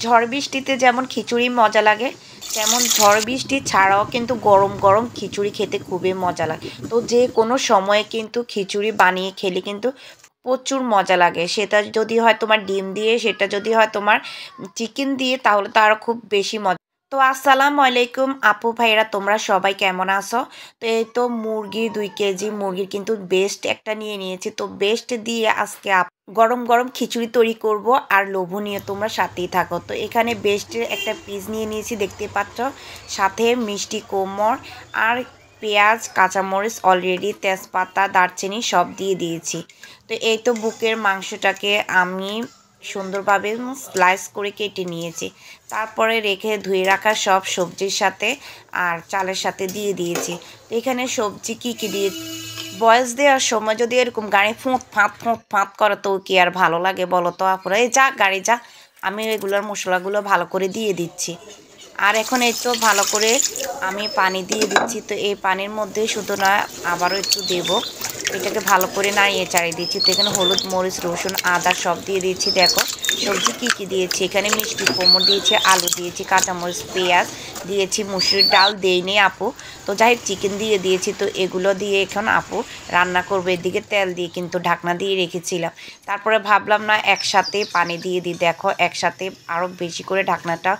ঝড় বৃষ্টিতে যেমন খিচুড়ি মজা লাগে, তেমন ঝড় বৃষ্টি ছাড়াও কিন্তু গরম গরম খিচুড়ি খেতে খুবই মজা লাগে। তো যে কোনো সময়ে কিন্তু খিচুড়ি বানিয়ে খেলে কিন্তু প্রচুর মজা লাগে। সেটা যদি হয় তোমার ডিম দিয়ে, সেটা যদি হয় তোমার চিকেন দিয়ে, তাহলে তো আরও খুব বেশি মজা। তো আসসালামু আলাইকুম আপু ভাইরা, তোমরা সবাই কেমন আছো? তো এই তো মুরগির 2 কেজি মুরগির কিন্তু বেস্ট একটা নিয়ে নিয়েছি। তো বেস্ট দিয়ে আজকে গরম গরম খিচুড়ি তৈরি করব, আর লোভনীয়, তোমরা সাথেই থাকো। তো এখানে বেস্টের একটা পিস নিয়ে নিয়েছি, দেখতে পাচ্ছ, সাথে মিষ্টি কোমর আর পেঁয়াজ কাঁচামরিচ অলরেডি, তেজপাতা দারচিনি সব দিয়ে দিয়েছি। তো এই তো বুকের মাংসটাকে আমি সুন্দরভাবে স্লাইস করে কেটে নিয়েছি। তারপরে রেখে ধুয়ে রাখা সব সবজির সাথে আর চালের সাথে দিয়ে দিয়েছি। তো এখানে সবজি কি কি দিয়ে বয়স দেওয়ার সময় যদি এরকম গাড়ি ফোঁত ফাঁত করে, তো কি আর ভালো লাগে বলো তো আপুরা? এই যা গাড়ি যা, আমি এগুলোর মশলাগুলো ভালো করে দিয়ে দিচ্ছি। আর এখন এই তো ভালো করে আমি পানি দিয়ে দিচ্ছি। তো এই পানির মধ্যে শুধু না, আবারও একটু দেব, এটাকে ভালো করে নাড়িয়ে চাড়িয়ে দিচ্ছি। তো এখানে হলুদ মরিচ রসুন আদা সব দিয়ে দিচ্ছি। দেখো সবজি কি কি দিয়েছি, এখানে মিষ্টি কুমড়ো দিয়েছি, আলু দিয়েছি, কাঁচামরিচ পেঁয়াজ দিয়েছি, মুসুরির ডাল দেইনি আপু। তো যাই হোক চিকেন দিয়ে দিয়েছি। তো এগুলো দিয়ে এখন আপু রান্না করবে। এদিকে তেল দিয়ে কিন্তু ঢাকনা দিয়ে রেখেছিলাম। তারপরে ভাবলাম না একসাথে পানি দিয়ে দিই। দেখো একসাথে আরও বেশি করে ঢাকনাটা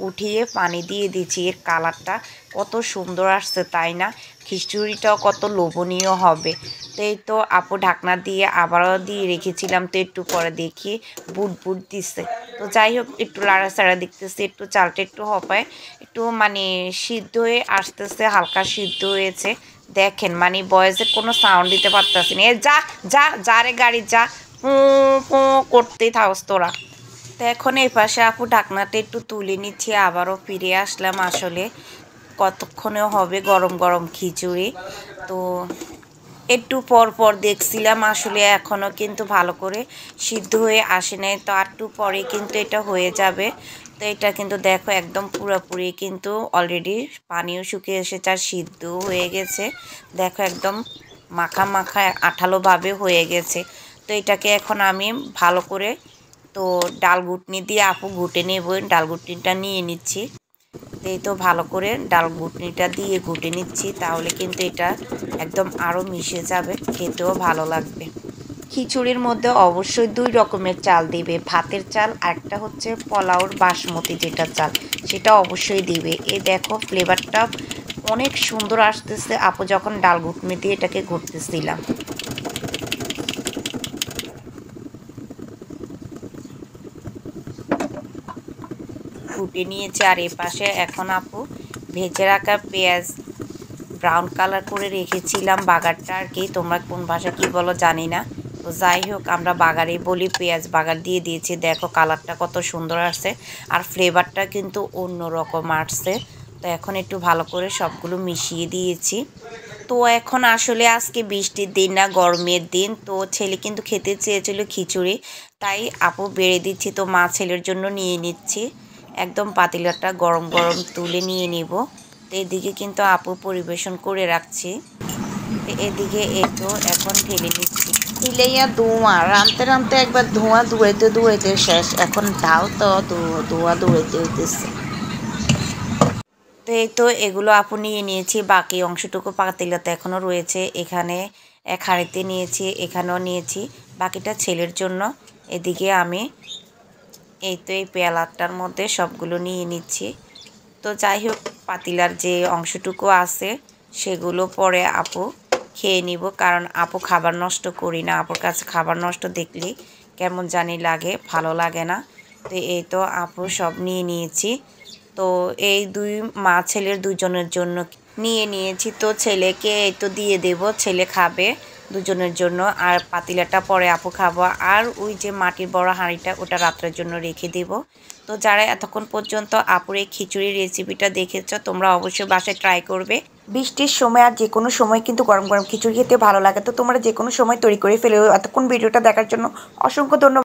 উঠিয়ে পানি দিয়ে দিচ্ছি। এর কালারটা কত সুন্দর আসছে তাই না? খিচুড়িটাও কত লোভনীয় হবে। তো এই তো আপু ঢাকনা দিয়ে আবারও দিয়ে রেখেছিলাম। তো একটু পরে দেখি বুট বুট দিচ্ছে। তো যাই হোক একটু লাড়াচাড়া দেখতেছি, একটু চালটা একটু হপায় একটু মানে সিদ্ধ হয়ে আসতেছে, হালকা সিদ্ধ হয়েছে। দেখেন মানে বয়েসে কোনো সাউন্ড দিতে পারতেছি না। এ যা যা যা রে গাড়ি যা, করতেই থাকস তোরা। তো এখন এই পাশে আপু ঢাকনাটা একটু তুলে নিচ্ছি, আবারও ফিরে আসলাম। আসলে কতক্ষণেও হবে গরম গরম খিচুড়ি। তো একটু পর পর দেখছিলাম, আসলে এখনও কিন্তু ভালো করে সিদ্ধ হয়ে আসে নাই। তো একটু পরে কিন্তু এটা হয়ে যাবে। তো এটা কিন্তু দেখো একদম পুরোপুরি কিন্তু অলরেডি পানিও শুকিয়ে এসেছে আর সিদ্ধ হয়ে গেছে। দেখো একদম মাখা মাখা আঠালোভাবে হয়ে গেছে। তো এটাকে এখন আমি ভালো করে, তো ডাল ঘুটনি দিয়ে আপু ঘুটে নেব, ডাল ঘুটনিটা নিয়ে নিচ্ছি। এই তো ভালো করে ডাল ঘুটনিটা দিয়ে ঘুটে নিচ্ছি, তাহলে কিন্তু এটা একদম আরও মিশে যাবে, খেতেও ভালো লাগবে। খিচুড়ির মধ্যে অবশ্যই 2 রকমের চাল দিবে, ভাতের চাল আর একটা হচ্ছে পোলাওর বাসমতি যেটা চাল, সেটা অবশ্যই দিবে। এই দেখো ফ্লেভারটা অনেক সুন্দর আসতেছে আপু যখন ডাল ঘুটনি দিয়ে এটাকে ঘুরতেছিলাম। ফুটে নিয়েছে। আর এ পাশে এখন আপু ভেজে রাখা পেঁয়াজ ব্রাউন কালার করে রেখেছিলাম, বাগারটা আর কি, তোমরা কোন ভাষা কি বলো জানি না। তো যাই হোক আমরা বাগারেই বলি, পেঁয়াজ বাগার দিয়ে দিয়েছি। দেখো কালারটা কত সুন্দর আসছে আর ফ্লেভারটা কিন্তু অন্য রকম আসছে। তো এখন একটু ভালো করে সবগুলো মিশিয়ে দিয়েছি। তো এখন আসলে আজকে বৃষ্টির দিন না, গরমের দিন। তো ছেলে কিন্তু খেতে চেয়েছিল খিচুড়ি, তাই আপু বেড়ে দিচ্ছি। তো মা ছেলের জন্য নিয়ে নিচ্ছি, একদম পাতিলাটা গরম গরম তুলে নিয়ে নিব। তো এদিকে কিন্তু আপু পরিবেশন করে রাখছি। এদিকে একটু এখন ঢেলে নিচ্ছি। ঢেলেইয়া ধোঁয়া রানতে রানতে একবার ধোঁয়া দৌড়াইতে দৌড়াইতে শেষ, এখন ডাল তো ধোঁয়া দৌড়াইতে হইতেছে। তো এই তো এগুলো আপু নিয়ে নিয়েছি, বাকি অংশটুকু পাতিলাতে এখনও রয়েছে। এখানে এক হাঁড়িতে নিয়েছি, এখানেও নিয়েছি, বাকিটা ছেলের জন্য। এদিকে আমি এই তো এই পেয়ালাটার মধ্যে সবগুলো নিয়ে নিচ্ছি। তো যাই হোক পাতিলার যে অংশটুকু আছে সেগুলো পরে আপু খেয়ে নিব, কারণ আপু খাবার নষ্ট করি না। আপুর কাছে খাবার নষ্ট দেখলেই কেমন জানি লাগে, ভালো লাগে না। তো এই তো আপু সব নিয়ে নিয়েছি। তো এই মা ছেলের দুজনের জন্য নিয়ে নিয়েছি। তো ছেলেকে এই তো দিয়ে দেব, ছেলে খাবে দুজনের জন্য, আর পাতিলাটা পরে আপু খাবো। আর ওই যে মাটির বড় হাঁড়িটা, ওটা রাত্রের জন্য রেখে দেব। তো যারা এতক্ষণ পর্যন্ত আপুর এই খিচুড়ির রেসিপিটা দেখেছ, তোমরা অবশ্যই বাসায় ট্রাই করবে। বৃষ্টির সময় আর যে কোনো সময় কিন্তু গরম গরম খিচুড়ি খেতে ভালো লাগে। তো তোমরা যে কোনো সময় তৈরি করে ফেলে। এতক্ষণ ভিডিওটা দেখার জন্য অসংখ্য ধন্যবাদ।